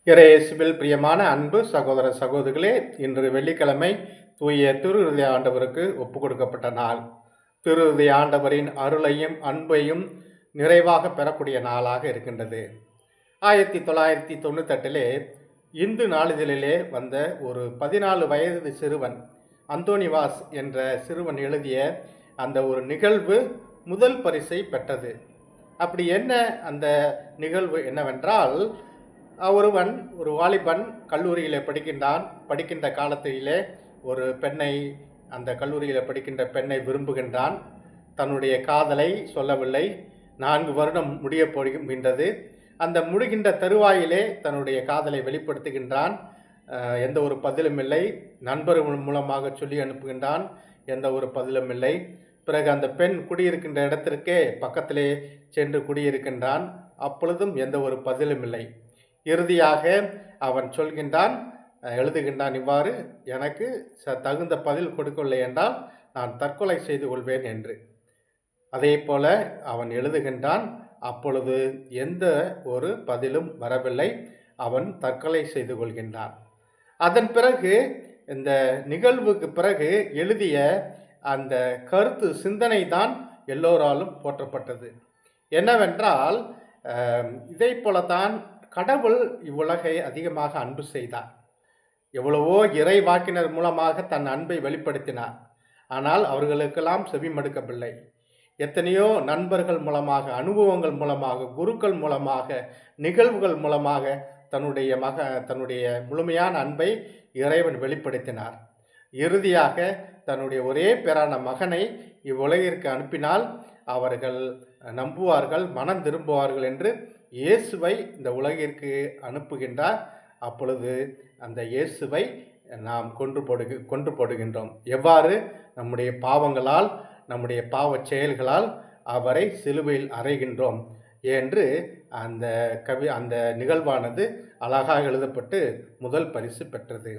இறையேசுவில் பிரியமான அன்பு சகோதர சகோதரிகளே, இன்று வெள்ளிக்கிழமை தூய திருஹிருதய ஆண்டவருக்கு ஒப்பு கொடுக்கப்பட்ட நாள். திருஹிருதய ஆண்டவரின் அருளையும் அன்பையும் நிறைவாக பெறக்கூடிய நாளாக இருக்கின்றது. 1998 இந்து நாளிதழிலே வந்த ஒரு 14 வயது சிறுவன் அந்தோனிவாஸ் என்ற சிறுவன் எழுதிய அந்த ஒரு நிகழ்வு முதல் பரிசை பெற்றது. அப்படி என்ன அந்த நிகழ்வு என்னவென்றால், ஒரு வாலிபன் கல்லூரியில் படிக்கின்ற காலத்திலே ஒரு பெண்ணை, அந்த கல்லூரியில் படிக்கின்ற பெண்ணை விரும்புகின்றான். தன்னுடைய காதலை சொல்லவில்லை. 4 வருடம் முடிய போகின்றது. அந்த முடிகின்ற தருவாயிலே தன்னுடைய காதலை வெளிப்படுத்துகின்றான். எந்த ஒரு பதிலும் இல்லை. நண்பர்கள் மூலமாக சொல்லி அனுப்புகின்றான். எந்த ஒரு பதிலும் இல்லை. பிறகு அந்த பெண் குடியிருக்கின்ற இடத்திற்கே பக்கத்திலே சென்று குடியிருக்கின்றான். அப்பொழுதும் எந்த ஒரு பதிலும் இல்லை. இறுதியாக அவன் எழுதுகின்றான் இவ்வாறு: எனக்கு தகுந்த பதில் கொடுக்கவில்லை என்றால் நான் தற்கொலை செய்து கொள்வேன் என்று. அதே போல அவன் எழுதுகின்றான். அப்பொழுது எந்த ஒரு பதிலும் வரவில்லை. அவன் தற்கொலை செய்து கொள்கின்றான். அதன் பிறகு, இந்த நிகழ்வுக்கு பிறகு எழுதிய அந்த கருத்து சிந்தனை தான் எல்லோராலும் போற்றப்பட்டது. என்னவென்றால், இதை போலத்தான் கடவுள் இவ்வுலகை அதிகமாக அன்பு செய்தார். எவ்வளவோ இறை வாக்கினர் மூலமாக தன் அன்பை வெளிப்படுத்தினார். ஆனால் அவர்களுக்கெல்லாம் செவிமடுக்கவில்லை. எத்தனையோ நண்பர்கள் மூலமாக, அனுபவங்கள் மூலமாக, குருக்கள் மூலமாக, நிகழ்வுகள் மூலமாக தன்னுடைய முழுமையான அன்பை இறைவன் வெளிப்படுத்தினார். இறுதியாக தன்னுடைய ஒரே பேரான மகனை இவ்வுலகிற்கு அனுப்பினால் அவர்கள் நம்புவார்கள், மனம் திரும்புவார்கள் என்று இயேசுவை இந்த உலகிற்கு அனுப்புகின்றார். அப்பொழுது அந்த இயேசுவை நாம் கொன்று போடுகின்றோம். எவ்வாறு? நம்முடைய பாவங்களால், நம்முடைய பாவ செயல்களால் அவரை சிலுவையில் அறைகின்றோம் என்று அந்த நிகழ்வானது அழகாக எழுதப்பட்டு முதல் பரிசு பெற்றது.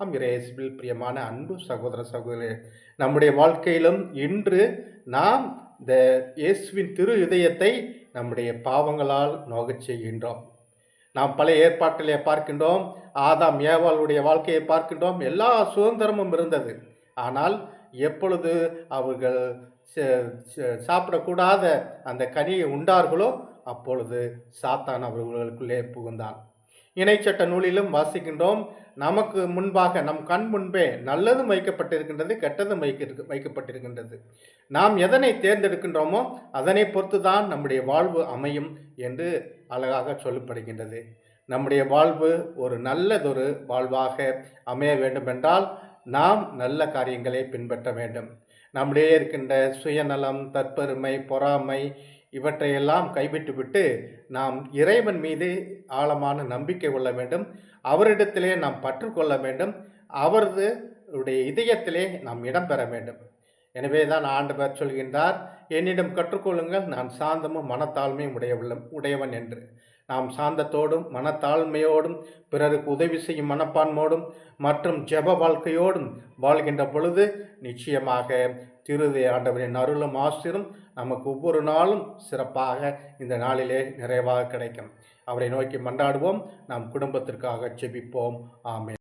இயேசுவில் பிரியமான அன்பு சகோதர சகோதரி, நம்முடைய வாழ்க்கையிலும் இன்று நாம் இந்த இயேசுவின் திரு இதயத்தை நம்முடைய பாவங்களால் நோகச் செய்கின்றோம். நாம் பழைய ஏற்பாட்டிலே பார்க்கின்றோம். ஆதாம் ஏவாளுடைய வாழ்க்கையை பார்க்கின்றோம். எல்லா சுதந்திரமும் இருந்தது. ஆனால் எப்பொழுது அவர்கள் சாப்பிடக்கூடாத அந்த கனியை உண்டார்களோ அப்பொழுது சாத்தான் அவர்களுக்குள்ளே புகுந்தான். இணைச்சட்ட நூலிலும் வாசிக்கின்றோம். நமக்கு முன்பாக, நம் கண் முன்பே நல்லதும் வைக்கப்பட்டிருக்கின்றது, கெட்டதும் வைக்கப்பட்டிருக்கின்றது. நாம் எதனை தேர்ந்தெடுக்கின்றோமோ அதனை பொறுத்து தான் நம்முடைய வாழ்வு அமையும் என்று அழகாக சொல்லப்படுகின்றது. நம்முடைய வாழ்வு ஒரு நல்லதொரு வாழ்வாக அமைய வேண்டுமென்றால் நாம் நல்ல காரியங்களை பின்பற்ற வேண்டும். நம்முடைய இருக்கின்ற சுயநலம், தற்பெருமை, பொறாமை இவற்றையெல்லாம் கைவிட்டுவிட்டு நாம் இறைவன் மீது ஆழமான நம்பிக்கை கொள்ள வேண்டும். அவரிடத்திலே நாம் பற்று கொள்ள வேண்டும். அவருடைய இதயத்திலே நாம் இடம்பெற வேண்டும். எனவே தான் ஆண்டவர் சொல்கின்றார், என்னிடம் கற்றுக்கொள்ளுங்கள், நான் சாந்தமும் மனத்தாழ்மையும் உடையவன் என்று. நாம் சாந்தத்தோடும் மனத்தாழ்மையோடும் பிறருக்கு உதவி செய்யும் மனப்பான்மையோடும் மற்றும் ஜெப வாழ்க்கையோடும் வாழ்கின்ற பொழுது நிச்சயமாக திருஹிருதய ஆண்டவரின் அருளும் ஆசீரும் நமக்கு ஒவ்வொரு நாளும் சிறப்பாக இந்த நாளிலே நிறைவாக கிடைக்கும். அவரை நோக்கி மன்றாடுவோம். நாம் குடும்பத்திற்காக ஜெபிப்போம். ஆமென்.